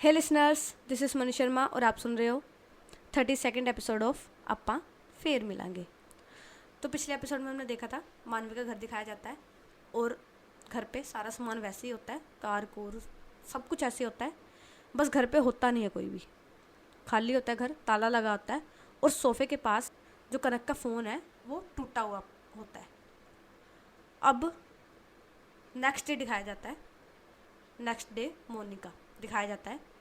Hey listeners, this is Manish Sharma और आप सुन रहे हो 32nd एपिसोड ऑफ अप्पा फेर मिलांगे। तो पिछले एपिसोड में हमने देखा था मानवी का घर दिखाया जाता है और घर पे सारा सामान वैसे ही होता है, कार कोर सब कुछ ऐसे होता है, बस घर पे होता नहीं है कोई भी, खाली होता है घर, ताला लगा होता है और सोफे के पास जो कनक का फ़ोन है वो टूटा हुआ होता है। अब नेक्स्ट डे दिखाया जाता है, नेक्स्ट डे मॉर्निंग का दिखाया जाता है।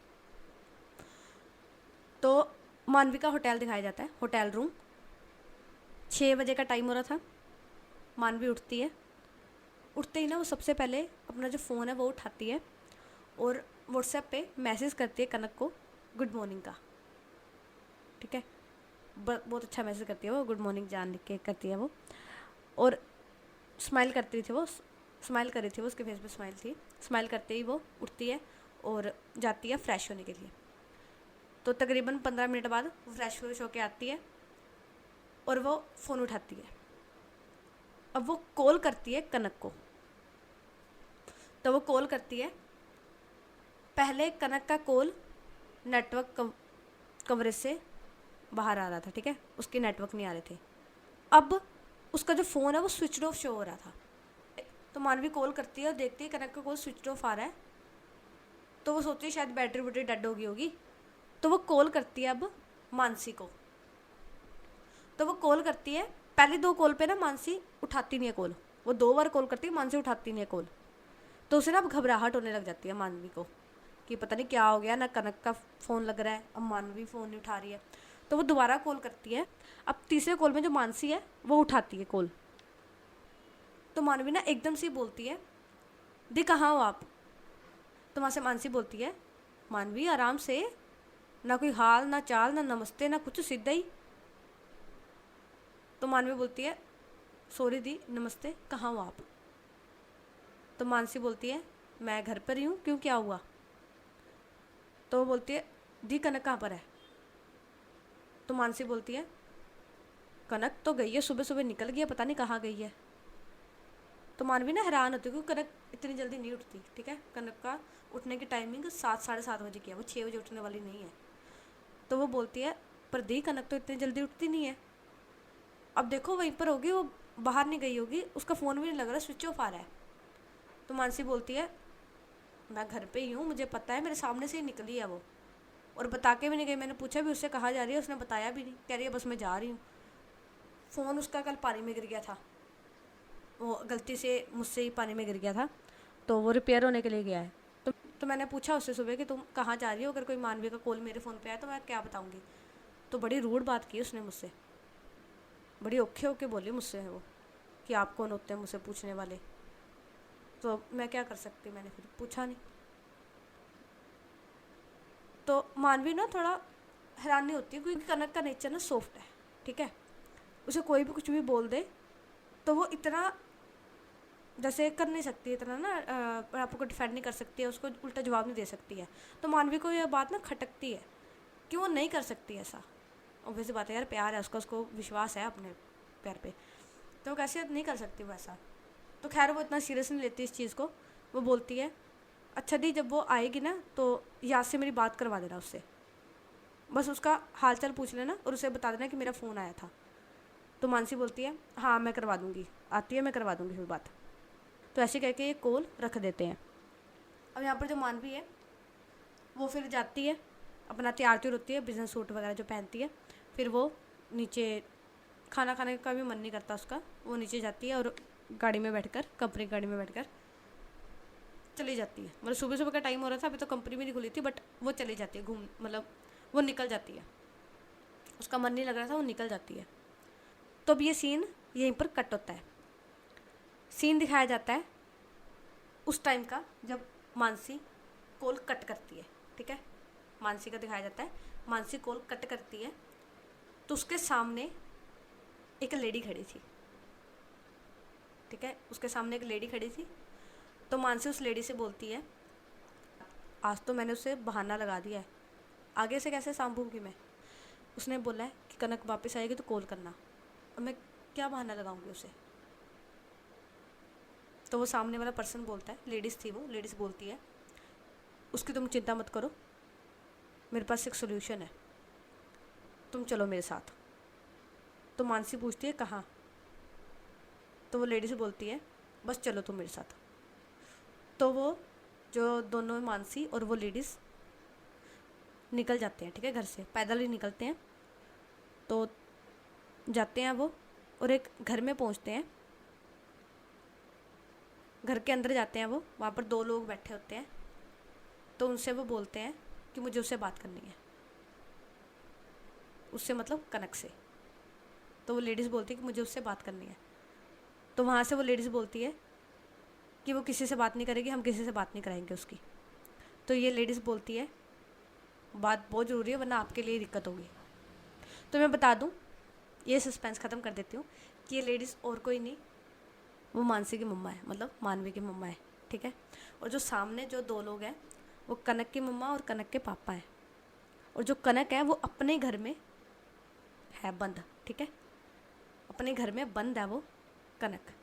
तो मानवी का होटल दिखाया जाता है, होटल रूम। 6 बजे का टाइम हो रहा था। मानवी उठती है, उठते ही ना वो सबसे पहले अपना जो फ़ोन है वो उठाती है और व्हाट्सएप पे मैसेज करती है कनक को गुड मॉर्निंग का। ठीक है, बहुत अच्छा मैसेज करती है वो, गुड मॉर्निंग जान लिख के करती है वो। और स्माइल करती थी वो, स्माइल कर रही थी वो, उसके फेस पे स्माइल थी। स्माइल करते ही वो उठती है और जाती है फ्रेश होने के लिए। तो तकरीबन 15 मिनट बाद वो फ्रेश होके आती है और वो फ़ोन उठाती है। अब वो कॉल करती है कनक को। तो वो कॉल करती है, पहले कनक का कॉल नेटवर्क कवरेज से बाहर आ रहा था, ठीक है, उसके नेटवर्क नहीं आ रहे थे। अब उसका जो फ़ोन है वो स्विच ऑफ शो हो रहा था। तो मानवी कॉल करती है और देखती है कनक का कॉल स्विच ऑफ आ रहा है। तो वो सोचती है शायद बैटरी वैटरी डेड हो गई होगी। तो वो कॉल करती है अब मानसी को। तो वो कॉल करती है, पहली 2 कॉल पे ना मानसी उठाती नहीं है कॉल, वो 2 बार कॉल करती है, मानसी उठाती नहीं है कॉल। तो उसे ना अब घबराहट होने लग जाती है मानवी को कि पता नहीं क्या हो गया, ना कनक का फ़ोन लग रहा है, अब मानवी फ़ोन नहीं उठा रही है। तो वो दोबारा कॉल करती है। अब तीसरे कॉल में जो मानसी है वो उठाती है कॉल। तो मानवी ना एकदम से बोलती है, दी कहाँ हो आप? तो वहाँ से मानसी बोलती है, मानवी आराम से, ना कोई हाल ना चाल ना नमस्ते ना कुछ, सीधा ही। तो मानवी बोलती है, सॉरी दी, नमस्ते, कहाँ हो आप? तो मानसी बोलती है, मैं घर पर ही हूँ, क्यों, क्या हुआ? तो वो बोलती है, दी कनक कहाँ पर है? तो मानसी बोलती है, कनक तो गई है, सुबह सुबह निकल गई है, पता नहीं कहाँ गई है। तो मानवी ना हैरान होती है क्योंकि कनक इतनी जल्दी नहीं उठती। ठीक है, कनक का उठने की टाइमिंग 7 साढ़े 7 बजे की है, वो 6 बजे उठने वाली नहीं है। तो वो बोलती है, पर दी कनक तो इतनी जल्दी उठती नहीं है। अब देखो वहीं पर होगी, वो बाहर नहीं गई होगी, उसका फ़ोन भी नहीं लग रहा, स्विच ऑफ आ रहा है। तो मानसी बोलती है, मैं घर पे ही हूँ, मुझे पता है, मेरे सामने से ही निकली है वो, और बता के भी नहीं गई। मैंने पूछा भी उससे कहाँ जा रही है, उसने बताया भी नहीं, कह रही है बस मैं जा रही हूँ। फ़ोन उसका कल पानी में गिर गया था, वो गलती से मुझसे ही पानी में गिर गया था, तो वो रिपेयर होने के लिए गया है। तो मैंने पूछा उससे सुबह कि तुम कहाँ जा रही हो, अगर कोई मानवी का कॉल मेरे फ़ोन पे आया तो मैं क्या बताऊँगी? तो बड़ी रूड बात की उसने मुझसे, बड़ी औखे होके बोली मुझसे वो कि आप कौन होते हैं मुझसे पूछने वाले। तो मैं क्या कर सकती, मैंने फिर पूछा नहीं। तो मानवी ना थोड़ा हैरान नहीं होती क्योंकि कनक का नेचर ना सॉफ्ट है। ठीक है, उसे कोई भी कुछ भी बोल दे तो वो इतना जैसे कर नहीं सकती, इतना ना आपको डिफेंड नहीं कर सकती है, उसको उल्टा जवाब नहीं दे सकती है। तो मानवी को यह बात ना खटकती है कि वो नहीं कर सकती ऐसा। ऑब्वियस बात है यार, प्यार है उसका, उसको विश्वास है अपने प्यार पे, तो वो कैसे नहीं कर सकती वो ऐसा। तो खैर वो इतना सीरियस नहीं लेती इस चीज़ को। वो बोलती है, अच्छा दी, जब वो आएगी ना तो याद से मेरी बात करवा देना उससे, बस उसका हाल चाल पूछ लेना और उसे बता देना कि मेरा फ़ोन आया था। तो मानसी बोलती है, हाँ मैं करवा दूँगी, आती है मैं करवा दूँगी फिर बात। तो ऐसे कह के ये कॉल रख देते हैं। अब यहाँ पर जो मानवी है वो फिर जाती है, अपना तैयार त्योर होती है, बिजनेस सूट वगैरह जो पहनती है, फिर वो नीचे, खाना खाने का भी मन नहीं करता उसका, वो नीचे जाती है और गाड़ी में बैठकर, कंपनी गाड़ी में बैठकर चली जाती है। मतलब सुबह सुबह का टाइम हो रहा था, अभी तो कंपनी भी नहीं खुली थी, बट वो चली जाती है घूम, मतलब वो निकल जाती है, उसका मन नहीं लग रहा था, वो निकल जाती है। तो अब ये सीन यहीं पर कट होता है। सीन दिखाया जाता है उस टाइम का जब मानसी कॉल कट करती है। ठीक है, मानसी का दिखाया जाता है, मानसी कॉल कट करती है तो उसके सामने एक लेडी खड़ी थी। ठीक है, उसके सामने एक लेडी खड़ी थी। तो मानसी उस लेडी से बोलती है, आज तो मैंने उसे बहाना लगा दिया है, आगे से कैसे सांभूंगी मैं? उसने बोला है कि कनक वापस आएगी तो कॉल करना, और मैं क्या बहाना लगाऊंगी उसे? तो वो सामने वाला पर्सन बोलता है, लेडीज़ थी वो, लेडीज़ बोलती है, उसकी तुम चिंता मत करो, मेरे पास एक सोल्यूशन है, तुम चलो मेरे साथ। तो मानसी पूछती है कहाँ? तो वो लेडी से बोलती है बस चलो तुम मेरे साथ। तो वो जो दोनों मानसी और वो लेडीज़ निकल जाते हैं, ठीक है, घर से पैदल ही निकलते हैं। तो जाते हैं वो और एक घर में पहुंचते हैं। घर के अंदर जाते हैं वो, वहाँ पर 2 लोग बैठे होते हैं। तो उनसे वो बोलते हैं कि मुझे उससे बात करनी है, उससे मतलब कनक से। तो वो लेडीज़ बोलती है कि मुझे उससे बात करनी है। तो वहाँ से वो लेडीज़ बोलती है कि वो किसी से बात नहीं करेगी, हम किसी से बात नहीं कराएंगे उसकी। तो ये लेडीज़ बोलती है बात बहुत ज़रूरी है वरना आपके लिए दिक्कत होगी। तो मैं बता दूँ, ये सस्पेंस ख़त्म कर देती हूँ कि ये लेडीज़ और कोई नहीं, वो मानसी की मम्मा है, मतलब मानवी की मम्मा है, ठीक है। और जो सामने जो 2 लोग हैं वो कनक की मम्मा और कनक के पापा हैं। और जो कनक है वो अपने घर में है बंद, ठीक है, अपने घर में बंद है वो कनक।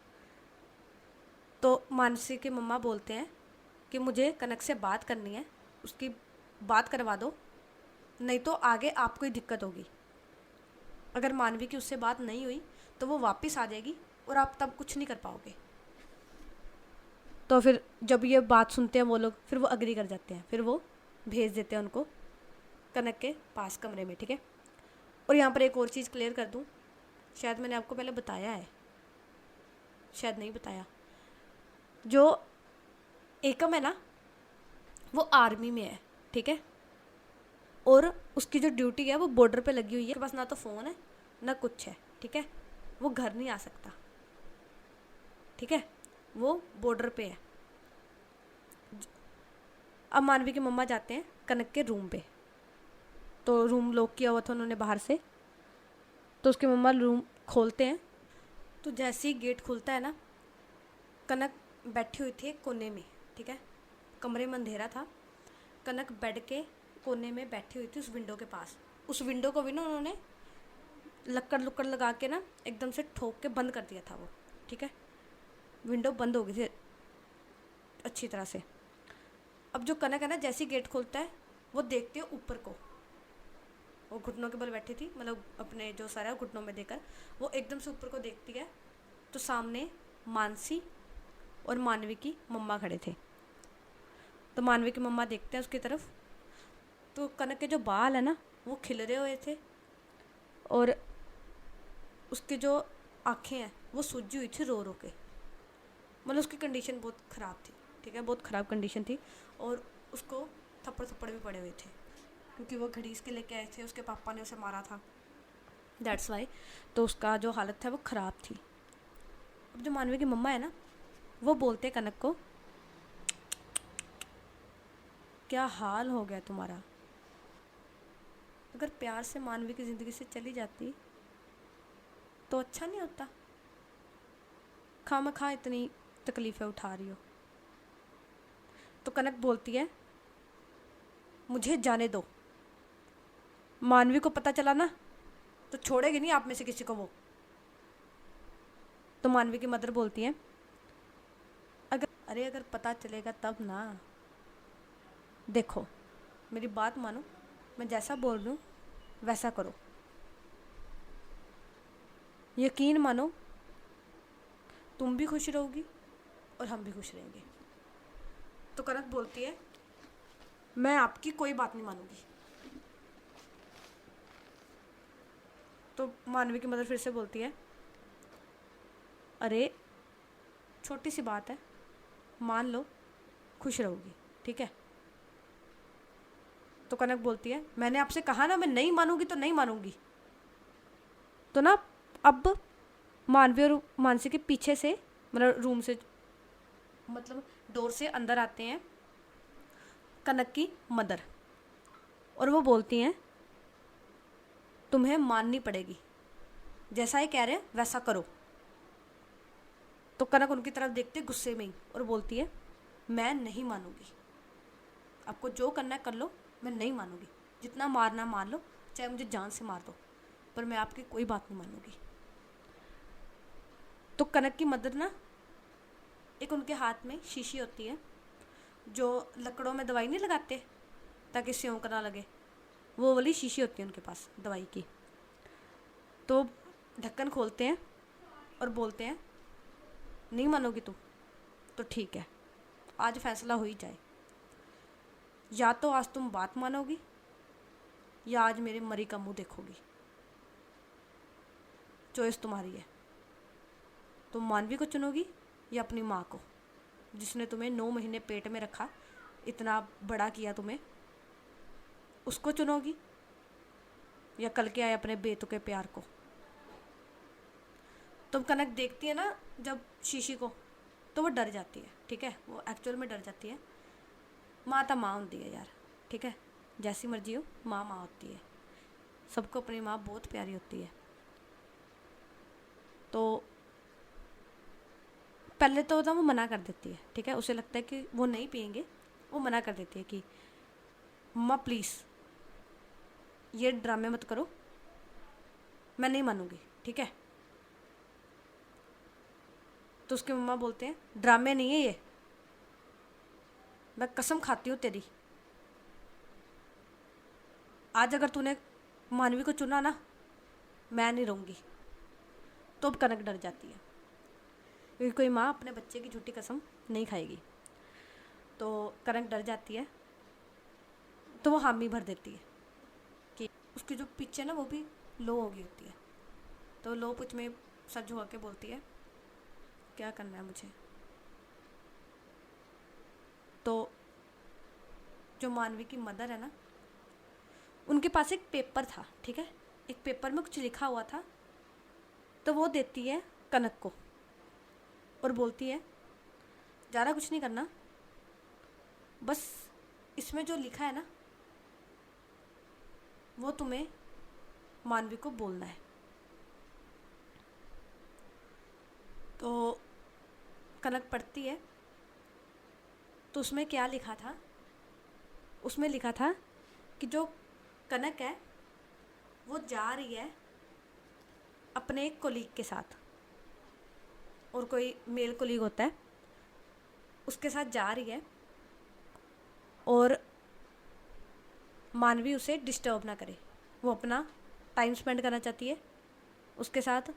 तो मानसी की मम्मा बोलते हैं कि मुझे कनक से बात करनी है, उसकी बात करवा दो, नहीं तो आगे आपको ही दिक्कत होगी। अगर मानवी की उससे बात नहीं हुई तो वो वापस आ जाएगी और आप तब कुछ नहीं कर पाओगे। तो फिर जब ये बात सुनते हैं वो लोग, फिर वो अग्री कर जाते हैं, फिर वो भेज देते हैं उनको कनक के पास कमरे में, ठीक है। और यहाँ पर एक और चीज़ क्लियर कर दूँ, शायद मैंने आपको पहले बताया है, शायद नहीं बताया। जो एकम है ना वो आर्मी में है, ठीक है, और उसकी जो ड्यूटी है वो बॉर्डर पे लगी हुई है। उसके पास ना तो फ़ोन है ना कुछ है, ठीक है, वो घर नहीं आ सकता, ठीक है, वो बॉर्डर पे है। अब मानवी की मम्मा जाते हैं कनक के रूम पे। तो रूम लॉक किया हुआ था उन्होंने बाहर से। तो उसके मम्मा रूम खोलते हैं। तो जैसे ही गेट खुलता है ना, कनक बैठी हुई थी एक कोने में, ठीक है, कमरे में अंधेरा था। कनक बेड के कोने में बैठी हुई थी उस विंडो के पास। उस विंडो को भी ना उन्होंने लक्कड़ लगा के ना एकदम से ठोक के बंद कर दिया था वो, ठीक है, विंडो बंद हो गई थी अच्छी तरह से। अब जो कनक है ना, जैसे ही गेट खोलता है वो देखती है ऊपर को, वो घुटनों के बल बैठी थी, मतलब अपने जो सर है घुटनों में देकर वो एकदम से ऊपर को देखती है। तो सामने मानसी और मानवी की मम्मा खड़े थे। तो मानवी की मम्मा देखते हैं उसकी तरफ, तो कनक के जो बाल है ना वो खिलरे हुए थे और उसकी जो आँखें हैं वो सूजी हुई थी रो रो के, मतलब उसकी कंडीशन बहुत ख़राब थी, ठीक है, बहुत ख़राब कंडीशन थी। और उसको थप्पड़ थप्पड़ भी पड़े हुए थे क्योंकि वो घड़ी इसके लेके आए थे, उसके पापा ने उसे मारा था, दैट्स वाई। तो उसका जो हालत था वो ख़राब थी। अब जो मानवी की मम्मा है ना वो बोलते कनक को, क्या हाल हो गया तुम्हारा, अगर प्यार से मानवी की ज़िंदगी से चली जाती तो अच्छा नहीं होता, खामखा इतनी तकलीफ़ें उठा रही हो। तो कनक बोलती है मुझे जाने दो, मानवी को पता चला ना तो छोड़ेगी नहीं आप में से किसी को वो। तो मानवी की मदर बोलती है अगर पता चलेगा तब ना, देखो मेरी बात मानो, मैं जैसा बोल रही हूँ वैसा करो, यकीन मानो तुम भी खुश रहोगी और हम भी खुश रहेंगे। तो कनक बोलती है मैं आपकी कोई बात नहीं मानूंगी। तो मानवी की मदर फिर से बोलती है अरे छोटी सी बात है, मान लो खुश रहोगी, ठीक है। तो कनक बोलती है मैंने आपसे कहा ना मैं नहीं मानूंगी तो नहीं मानूंगी। तो ना अब मानवी और मानसी के पीछे से, मतलब रूम से, मतलब डोर से अंदर आते हैं कनक की मदर और वो बोलती हैं तुम्हें माननी पड़ेगी, जैसा ही कह रहे हैं वैसा करो। तो कनक उनकी तरफ देखते गुस्से में ही और बोलती है मैं नहीं मानूंगी, आपको जो करना है कर लो, मैं नहीं मानूंगी, जितना मारना मार लो, चाहे मुझे जान से मार दो, पर मैं आपकी कोई बात नहीं मानूंगी। तो कनक की मदर ना, एक उनके हाथ में शीशी होती है जो लकड़ों में दवाई नहीं लगाते ताकि स्यों ना लगे, वो वाली शीशी होती है उनके पास दवाई की। तो ढक्कन खोलते हैं और बोलते हैं नहीं मानोगी तुम तो ठीक है, आज फैसला हो ही जाए, या तो आज तुम बात मानोगी या आज मेरे मरी का मुंह देखोगी, चॉइस तुम्हारी है। तुम मानवी को चुनोगी या अपनी माँ को, जिसने तुम्हें 9 महीने पेट में रखा, इतना बड़ा किया तुम्हें, उसको चुनोगी या कल के आए अपने बेतुके प्यार को। तो कनक देखती है ना जब शीशी को, तो वो डर जाती है, ठीक है, वो एक्चुअल में डर जाती है। माँ तो माँ होती है यार, ठीक है, जैसी मर्जी हो, माँ माँ होती है, सबको अपनी माँ बहुत प्यारी होती है। तो पहले तो वो मना कर देती है, ठीक है, उसे लगता है कि वो नहीं पियेंगे, वो मना कर देती है कि मम्मा प्लीज़ ये ड्रामे मत करो, मैं नहीं मानूंगी, ठीक है। तो उसके मम्मा बोलते हैं ड्रामे नहीं है ये, मैं कसम खाती हूँ तेरी, आज अगर तूने मानवी को चुना ना, मैं नहीं रहूँगी। तो अब कनक डर जाती है, क्योंकि कोई माँ अपने बच्चे की झूठी कसम नहीं खाएगी। तो कनक डर जाती है, तो वो हामी भर देती है कि उसकी जो पिच है ना वो भी लो हो गई होती है। तो लो पिच में सर झुका के बोलती है क्या करना है मुझे। तो जो मानवी की मदर है ना, उनके पास एक पेपर था, ठीक है, एक पेपर में कुछ लिखा हुआ था। तो वो देती है कनक को और बोलती है ज़्यादा कुछ नहीं करना, बस इसमें जो लिखा है ना वो तुम्हें मानवी को बोलना है। तो कनक पढ़ती है, तो उसमें क्या लिखा था, उसमें लिखा था कि जो कनक है वो जा रही है अपने एक कोलीग के साथ, और कोई मेल कोलीग होता है उसके साथ जा रही है, और मानवी उसे डिस्टर्ब ना करे, वो अपना टाइम स्पेंड करना चाहती है उसके साथ,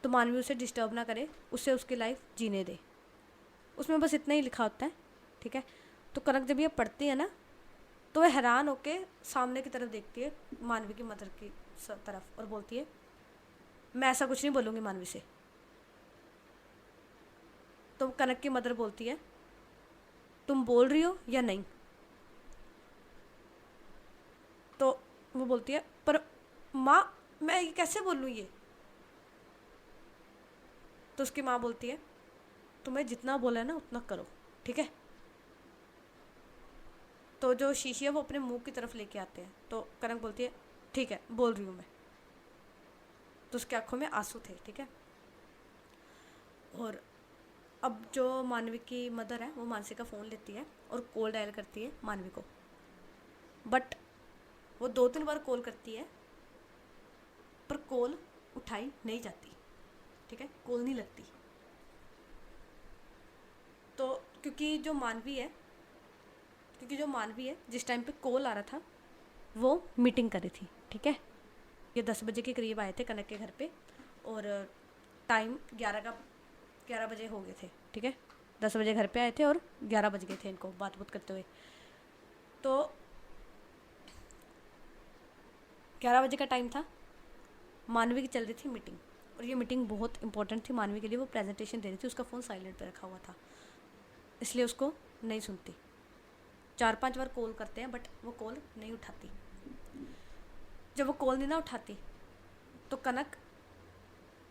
तो मानवी उसे डिस्टर्ब ना करे, उससे उसकी लाइफ जीने दे। उसमें बस इतना ही लिखा होता है, ठीक है। तो कनक जब ये पढ़ती है ना, तो वह हैरान होके सामने की तरफ देखती है, मानवी की मदर की तरफ, और बोलती है मैं ऐसा कुछ नहीं बोलूँगी मानवी से। तो कनक की मदर बोलती है तुम बोल रही हो या नहीं। तो वो बोलती है पर माँ मैं ये कैसे बोलूँ ये। तो उसकी माँ बोलती है तुम्हें जितना बोला है ना उतना करो, ठीक है। तो जो शीशी है वो अपने मुंह की तरफ लेके आते हैं। तो कनक बोलती है ठीक है बोल रही हूँ मैं। तो उसकी आंखों में आंसू थे, ठीक है। और अब जो मानवी की मदर है वो मानसी का फ़ोन लेती है और कॉल डायल करती है मानवी को, बट वो 2-3 बार कॉल करती है पर कॉल उठाई नहीं जाती, ठीक है, कॉल नहीं लगती। तो क्योंकि जो मानवी है जिस टाइम पे कॉल आ रहा था वो मीटिंग कर रही थी, ठीक है। ये 10 बजे के करीब आए थे कनक के घर पे, और टाइम 11 बजे हो गए थे, ठीक है। 10 बजे घर पे आए थे और 11 बज गए थे इनको बात करते हुए। तो 11 बजे का टाइम था, मानवी की चल रही थी मीटिंग, और ये मीटिंग बहुत इंपॉर्टेंट थी मानवी के लिए, वो प्रेजेंटेशन दे रही थी। उसका फ़ोन साइलेंट पे रखा हुआ था, इसलिए उसको नहीं सुनती। 4-5 बार कॉल करते हैं बट वो कॉल नहीं उठाती। जब वो कॉल नहीं ना उठाती तो कनक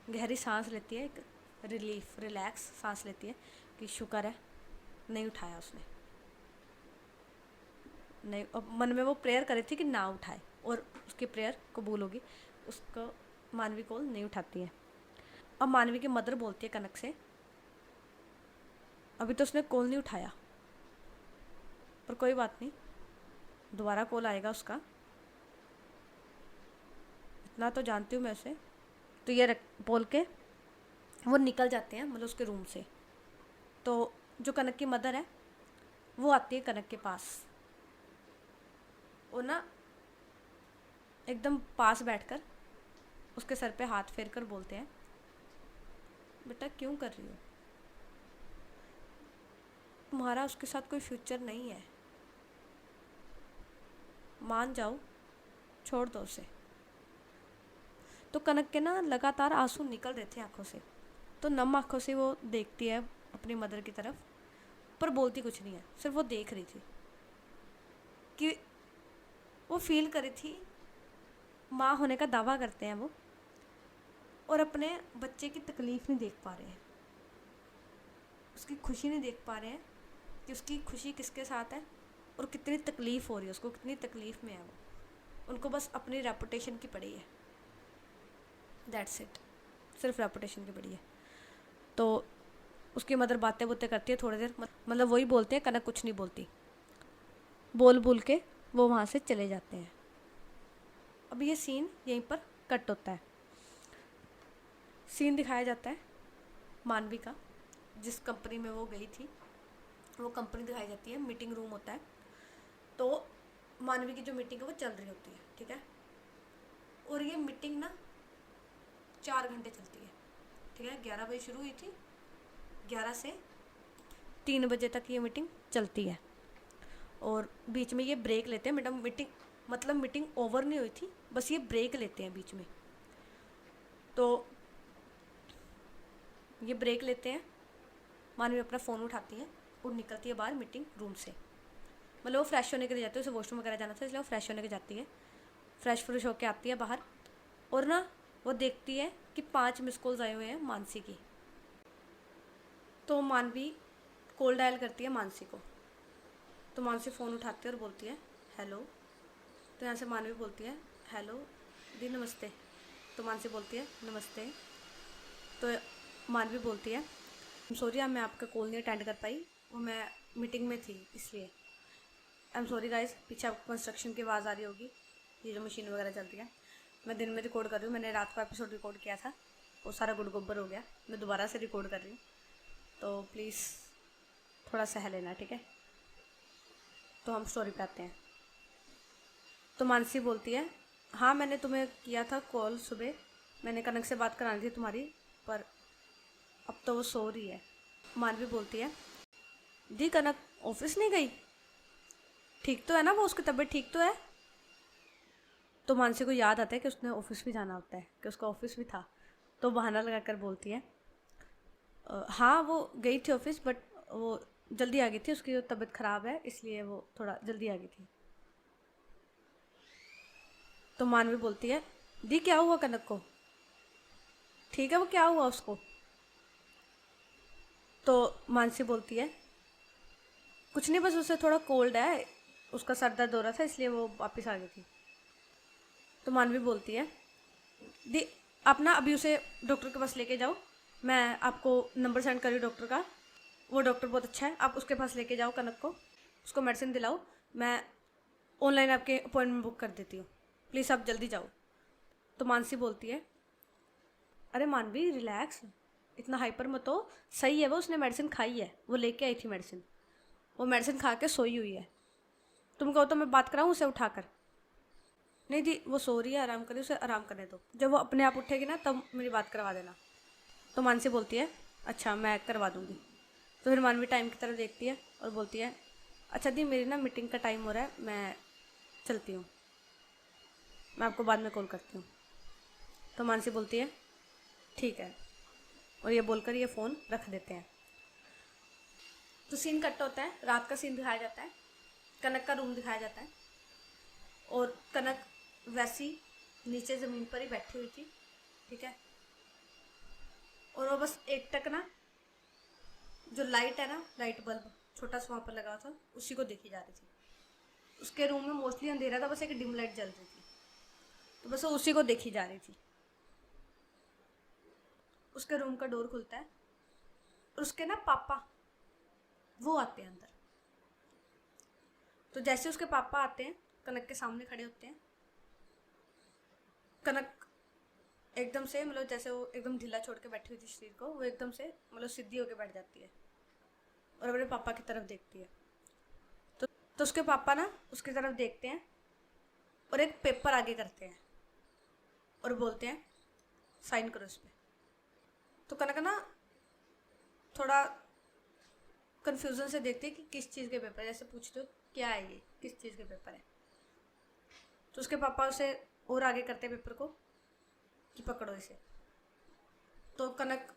गहरी सांस लेती है, एक रिलैक्स सांस लेती है कि शुक्र है नहीं उठाया उसने, नहीं। और मन में वो प्रेयर करी थी कि ना उठाए, और उसकी प्रेयर कबूल होगी। उसको मानवी कॉल नहीं उठाती है। अब मानवी की मदर बोलती है कनक से अभी तो उसने कॉल नहीं उठाया, पर कोई बात नहीं, दोबारा कॉल आएगा उसका, इतना तो जानती हूँ मैं उसे। तो ये बोल के वो निकल जाते हैं, मतलब उसके रूम से। तो जो कनक की मदर है वो आती है कनक के पास, और ना एकदम पास बैठकर उसके सर पे हाथ फेर कर बोलते हैं, बेटा क्यों कर रही हो, तुम्हारा उसके साथ कोई फ्यूचर नहीं है, मान जाओ, छोड़ दो उसे। तो कनक के ना लगातार आंसू निकल रहे थे आंखों से। तो नम आंखों से वो देखती है अपनी मदर की तरफ, पर बोलती कुछ नहीं है, सिर्फ वो देख रही थी कि वो फील करी थी माँ होने का दावा करते हैं वो, और अपने बच्चे की तकलीफ़ नहीं देख पा रहे हैं, उसकी खुशी नहीं देख पा रहे हैं कि उसकी खुशी किसके साथ है और कितनी तकलीफ़ हो रही है उसको, कितनी तकलीफ़ में है वो। उनको बस अपनी रेपुटेशन की पड़ी है, दैट्स इट, सिर्फ रेपुटेशन की पड़ी है। तो उसकी मदर बातें बुतें करती है थोड़ी देर, मतलब वही बोलते हैं, कनक कुछ नहीं बोलती, बोल बोल के वो वहाँ से चले जाते हैं। अब ये सीन यहीं पर कट होता है। सीन दिखाया जाता है मानवी का, जिस कंपनी में वो गई थी वो कंपनी दिखाई जाती है, मीटिंग रूम होता है। तो मानवी की जो मीटिंग है वो चल रही होती है, ठीक है, और ये मीटिंग ना 4 घंटे चलती है, ठीक है। 11 बजे शुरू हुई थी, 11 से 3 बजे तक ये मीटिंग चलती है, और बीच में ये ब्रेक लेते हैं। मैडम मीटिंग मतलब मीटिंग ओवर नहीं हुई थी, बस ये ब्रेक लेते हैं बीच में। तो ये ब्रेक लेते हैं, मानवी अपना फ़ोन उठाती है और निकलती है बाहर मीटिंग रूम से। मतलब वो फ्रेश होने के लिए जाती है, उसे वॉशरूम वगैरह जाना था इसलिए वो फ्रेश होने के जाती है। फ्रेश फ्रेश होकर आती है बाहर, और ना वो देखती है कि 5 मिस कॉल्स आए हुए हैं मानसी की। तो मानवी कॉल डायल करती है मानसी को। तो मानसी फ़ोन उठाती है और बोलती है हेलो। तो यहाँ से मानवी बोलती है हेलो दी नमस्ते। तो मानसी बोलती है नमस्ते। तो मानवी बोलती है सॉरी मैं आपका कॉल नहीं अटेंड कर पाई, वो मैं मीटिंग में थी इसलिए। आई एम सॉरी गाइस, पीछे आपको कंस्ट्रक्शन की आवाज़ आ रही होगी, ये जो मशीन वगैरह चलती है। मैं दिन में रिकॉर्ड कर रही हूँ, मैंने रात को एपिसोड रिकॉर्ड किया था, वो सारा गुड़ गोबर हो गया, मैं दोबारा से रिकॉर्ड कर रही हूँ, तो प्लीज़ थोड़ा सह लेना, ठीक है। तो हम स्टोरी पे आते हैं। तो मानसी बोलती है हाँ मैंने तुम्हें किया था कॉल सुबह, मैंने कनक से बात करानी थी तुम्हारी, पर अब तो वो सो रही है। मानवी बोलती है दी कनक ऑफिस नहीं गई, ठीक तो है ना वो, उसकी तबीयत ठीक तो है। तो मानसी को याद आता है कि उसने ऑफिस भी जाना होता है, कि उसका ऑफिस भी था। तो बहाना लगाकर बोलती है हाँ वो गई थी ऑफिस, बट वो जल्दी आ गई थी, उसकी तबीयत ख़राब है इसलिए वो थोड़ा जल्दी आ गई थी। तो मानवी बोलती है दी क्या हुआ कनक को, ठीक है वो क्या हुआ उसको। तो मानसी बोलती है कुछ नहीं, बस उसे थोड़ा कोल्ड है, उसका सर दर्द हो रहा था इसलिए वो वापस आ गई थी। तो मानवी बोलती है दी आप ना अभी उसे डॉक्टर के पास लेके जाओ, मैं आपको नंबर सेंड कर रही हूँ डॉक्टर का, वो डॉक्टर बहुत अच्छा है, आप उसके पास लेके जाओ कनक को, उसको मेडिसिन दिलाओ, मैं ऑनलाइन आपके अपॉइंटमेंट बुक कर देती हूँ, प्लीज़ आप जल्दी जाओ। तो मानसी बोलती है अरे मानवी रिलैक्स, इतना हाइपर मत हो, सही है वो, उसने मेडिसिन खाई है, वो लेके आई थी मेडिसिन, वो मेडिसिन खा के सोई हुई है, तुम कहो तो मैं बात कराऊँ उसे उठाकर। नहीं दी वो सो रही है, आराम करे, उसे आराम करने दो, जब वो अपने आप उठेगी ना तब मेरी बात करवा देना। तो मानसी बोलती है अच्छा मैं करवा दूँगी। तो फिर मानवी टाइम की तरफ देखती है और बोलती है अच्छा दी मेरी ना मीटिंग का टाइम हो रहा है, मैं चलती हूँ, मैं आपको बाद में कॉल करती हूँ। तो मानसी बोलती है ठीक है, और ये बोलकर ये फ़ोन रख देते हैं। तो सीन कट होता है, रात का सीन दिखाया जाता है, कनक का रूम दिखाया जाता है, और कनक वैसी नीचे ज़मीन पर ही बैठी हुई थी, ठीक है, और वो बस एक टक ना जो लाइट है ना, लाइट बल्ब छोटा सा वहाँ पर लगा था, उसी को देखी जा रही थी। उसके रूम में मोस्टली अंधेरा था, बस एक डिम लाइट जल रही थी, तो बस वो उसी को देखी जा रही थी। उसके रूम का डोर खुलता है और उसके ना पापा वो आते हैं अंदर। तो जैसे उसके पापा आते हैं कनक के सामने खड़े होते हैं, कनक एकदम से मतलब जैसे वो एकदम ढीला छोड़ के बैठी हुई थी शरीर को, वो एकदम से मतलब सीधी होकर बैठ जाती है और अपने पापा की तरफ देखती है। तो उसके पापा ना उसकी तरफ देखते हैं और एक पेपर आगे करते हैं, और बोलते हैं साइन करो इस पर। तो कनक ना थोड़ा कन्फ्यूज़न से देखते हैं कि किस चीज़ के पेपर है, जैसे पूछते हो क्या है ये, किस चीज़ के पेपर है। तो उसके पापा उसे और आगे करते पेपर को कि पकड़ो इसे। तो कनक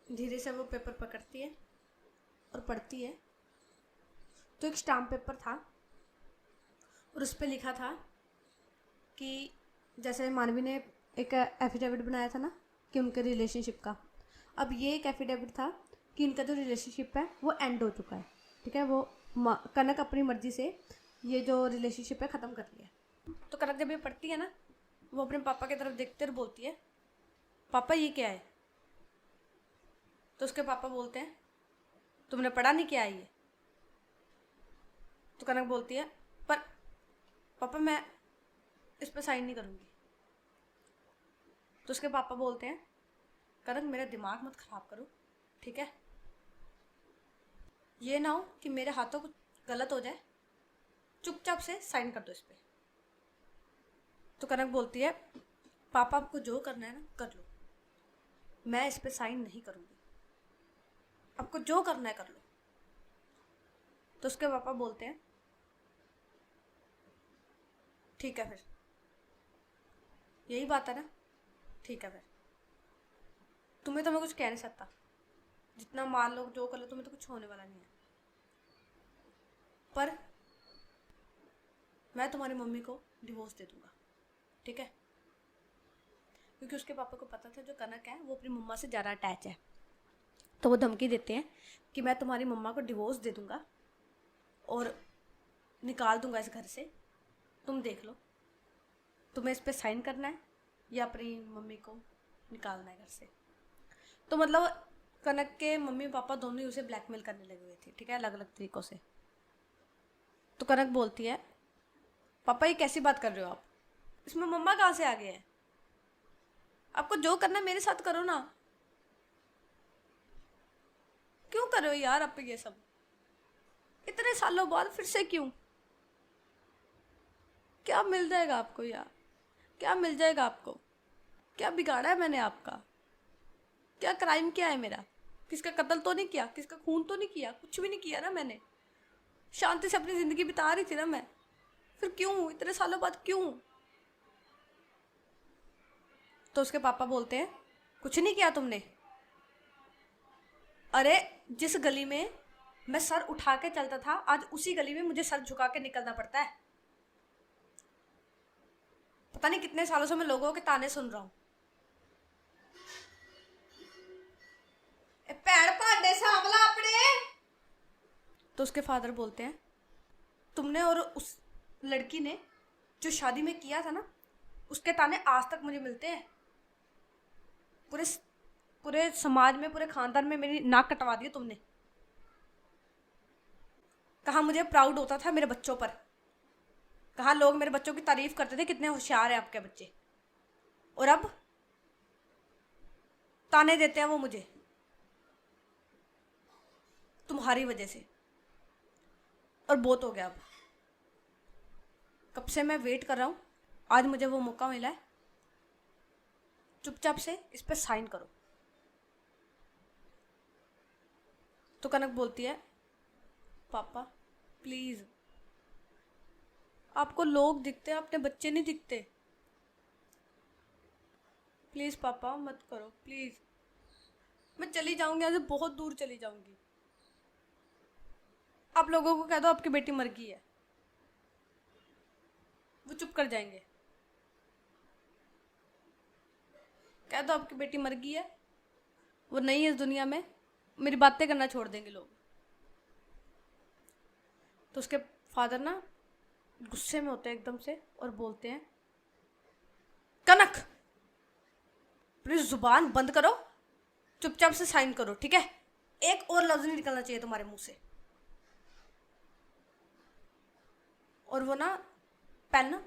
धीरे से वो पेपर पकड़ती है और पढ़ती है। तो एक स्टाम्प पेपर था और उस पर लिखा था कि जैसे मानवी ने एक एफिडेविट बनाया था ना कि उनके रिलेशनशिप का, अब ये एक एफिडेविट था कि इनका जो रिलेशनशिप है वो एंड हो चुका है। ठीक है, वो कनक अपनी मर्जी से ये जो रिलेशनशिप है ख़त्म कर लिया। तो कनक जब ये पढ़ती है ना, वो अपने पापा की तरफ देखते और बोलती है पापा ये क्या है। तो उसके पापा बोलते हैं तुमने पढ़ा नहीं क्या है ये। तो कनक बोलती है पर पापा मैं इस पर साइन नहीं करूँगी। तो उसके पापा बोलते हैं कनक मेरा दिमाग मत ख़राब करो, ठीक है, ये ना हो कि मेरे हाथों कुछ गलत हो जाए, चुपचाप से साइन कर दो इस पर। तो कनक बोलती है पापा आपको जो करना है ना कर लो, मैं इस पर साइन नहीं करूँगी, आपको जो करना है कर लो। तो उसके पापा बोलते हैं ठीक है, फिर यही बात है ना, ठीक है, फिर तुम्हें तो मैं कुछ कह नहीं सकता, जितना मान लो जो कर लो, तुम्हें तो कुछ होने वाला नहीं है, पर मैं तुम्हारी मम्मी को डिवोर्स दे दूंगा, ठीक है। क्योंकि उसके पापा को पता था जो कनक है वो अपनी मम्मा से ज़्यादा अटैच है। तो वो धमकी देते हैं कि मैं तुम्हारी मम्मा को डिवोर्स दे दूंगा और निकाल दूंगा इस घर से, तुम देख लो तुम्हें इस पर साइन करना है या अपनी मम्मी को निकालना है घर से। तो मतलब कनक के मम्मी पापा दोनों ही उसे ब्लैकमेल करने लगे हुए थे, ठीक है, अलग अलग तरीक़ों से। तो कनक बोलती है पापा ये कैसी बात कर रहे हो आप, इसमें मम्मा कहाँ से आ गए हैं, आपको जो करना है मेरे साथ करो ना, क्यों कर रहे हो यार आप ये सब, इतने सालों बाद फिर से क्यों, क्या मिल जाएगा आपको यार, क्या मिल जाएगा आपको, क्या बिगाड़ा है मैंने आपका, क्या क्राइम किया है मेरा, किसका कत्ल तो नहीं किया, किसका खून तो नहीं किया, कुछ भी नहीं किया ना मैंने, शांति से अपनी ज़िंदगी बिता रही थी ना मैं, फिर क्यों इतने सालों बाद क्यों। तो उसके पापा बोलते हैं कुछ नहीं किया तुमने, अरे जिस गली में मैं सर उठा के चलता था आज उसी गली में मुझे सर झुका के निकलना पड़ता है, पता नहीं कितने सालों से मैं लोगों के ताने सुन रहा हूं। पैर भांडे सांभला अपने। तो उसके फादर बोलते हैं तुमने और उस लड़की ने जो शादी में किया था ना उसके ताने आज तक मुझे मिलते हैं, पूरे पूरे समाज में पूरे खानदान में मेरी नाक कटवा दी तुमने। कहाँ मुझे प्राउड होता था मेरे बच्चों पर, कहाँ लोग मेरे बच्चों की तारीफ करते थे कितने होशियार हैं आपके बच्चे, और अब ताने देते हैं वो मुझे तुम्हारी वजह से। और बहुत हो गया, अब कब से मैं वेट कर रहा हूँ, आज मुझे वो मौका मिला है, चुपचाप से इस पर साइन करो। तो कनक बोलती है पापा प्लीज़, आपको लोग दिखते हैं अपने बच्चे नहीं दिखते, प्लीज़ पापा मत करो प्लीज़, मैं चली जाऊंगी यहाँ से, बहुत दूर चली जाऊंगी, आप लोगों को कह दो आपकी बेटी मर गई है, वो चुप कर जाएंगे, कह दो आपकी बेटी मर गई है, वो नहीं है इस दुनिया में, मेरी बातें करना छोड़ देंगे लोग। तो उसके फादर ना गुस्से में होते हैं एकदम से और बोलते हैं कनक प्लीज जुबान बंद करो, चुपचाप से साइन करो, ठीक है, एक और लफ्ज नहीं निकलना चाहिए तुम्हारे मुंह से। और वो ना पेन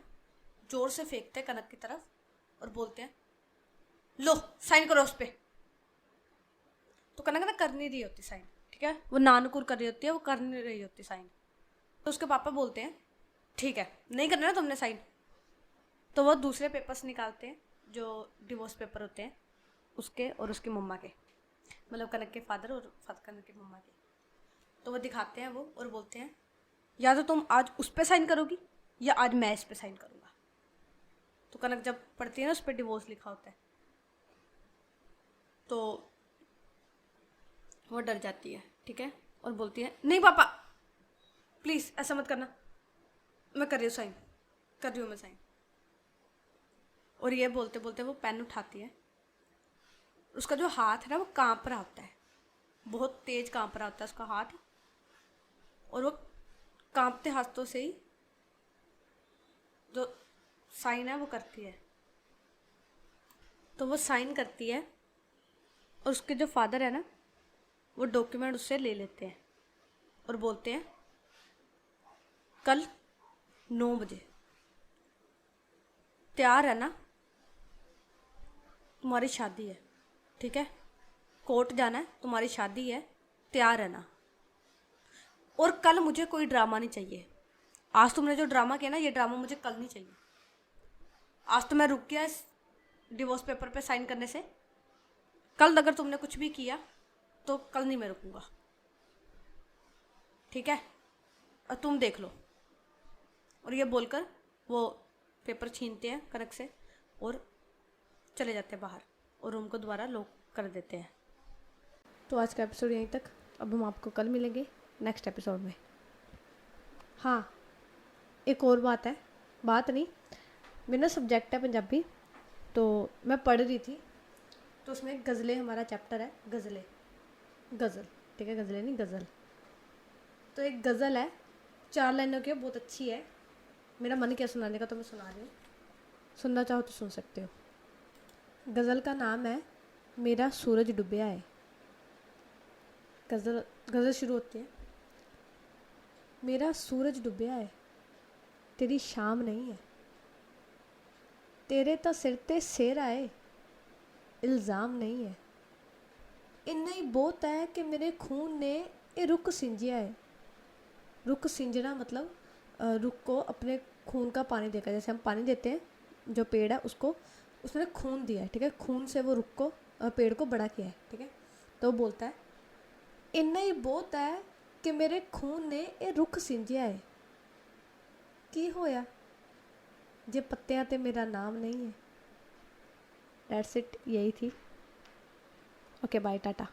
जोर से फेंकते हैं कनक की तरफ और बोलते हैं लो साइन करो उस पर। तो कनक ना कर नहीं रही होती साइन, ठीक है, वो नानुकुर कर रही होती है, वो कर नहीं रही होती साइन। तो उसके पापा बोलते हैं ठीक है नहीं करना ना तुमने साइन। तो वो दूसरे पेपर्स निकालते हैं जो डिवोर्स पेपर होते हैं उसके और उसकी मम्मा के, मतलब कनक के फादर और कनक की मम्मा के। तो वो दिखाते हैं वो और बोलते हैं या तो तुम आज उस पर साइन करोगी या आज मैं इस पर साइन करूँगा। तो कनक जब पढ़ती है ना उस पर डिवोर्स लिखा होता है तो वो डर जाती है, ठीक है, और बोलती है नहीं पापा प्लीज़ ऐसा मत करना, मैं कर रही हूँ साइन, कर रही हूँ मैं साइन। और ये बोलते बोलते वो पेन उठाती है, उसका जो हाथ है ना वो कांप रहा होता है, बहुत तेज कांप रहा होता है उसका हाथ, और वो कांपते हाथों से ही जो साइन है वो करती है। तो वो साइन करती है और उसके जो फादर है ना वो डॉक्यूमेंट उससे ले लेते हैं और बोलते हैं कल 9 बजे तैयार है ना, तुम्हारी शादी है, ठीक है, कोर्ट जाना है, तुम्हारी शादी है, तैयार है ना, और कल मुझे कोई ड्रामा नहीं चाहिए। आज तुमने जो ड्रामा किया ना ये ड्रामा मुझे कल नहीं चाहिए। आज तो मैं रुक गया इस डिवोर्स पेपर पे साइन करने से, कल अगर तुमने कुछ भी किया तो कल नहीं मैं रुकूंगा, ठीक है, और तुम देख लो। और ये बोलकर वो पेपर छीनते हैं कनक से और चले जाते हैं बाहर और रूम को दोबारा लॉक कर देते हैं। तो आज का एपिसोड यहीं तक, अब हम आपको कल मिलेंगे नेक्स्ट एपिसोड में। हाँ, एक और बात है, बात नहीं, मेरा सब्जेक्ट है पंजाबी, तो मैं पढ़ रही थी तो उसमें गज़लें हमारा चैप्टर है, गज़ल, ठीक है, गज़लें नहीं गज़ल। तो एक गज़ल है 4 लाइनों की, बहुत अच्छी है, मेरा मन किया सुनाने का तो मैं सुना रही हूँ, सुनना चाहो तो सुन सकते हो। गज़ल का नाम है मेरा सूरज डूबिया है। गज़ल शुरू होती है, मेरा सूरज डूबिया है, तेरी शाम नहीं है, तेरे तो सिर ते सिर आए, इल्ज़ाम नहीं है, इन्ना ही बहुत है कि मेरे खून ने ये रुख सिंजिया है। रुख सिंजना मतलब रुख को अपने खून का पानी देकर, जैसे हम पानी देते हैं जो पेड़ है उसको, उसने खून दिया है, ठीक है, खून से वो रुख को पेड़ को बड़ा किया है, ठीक है। तो वो बोलता है इन्ना ही बहुत है कि मेरे खून ने ये रुख सिंजिया है, की होया जे पत्तियां ते मेरा नाम नहीं है। दैट्स इट, यही थी। Okay bye, Tata.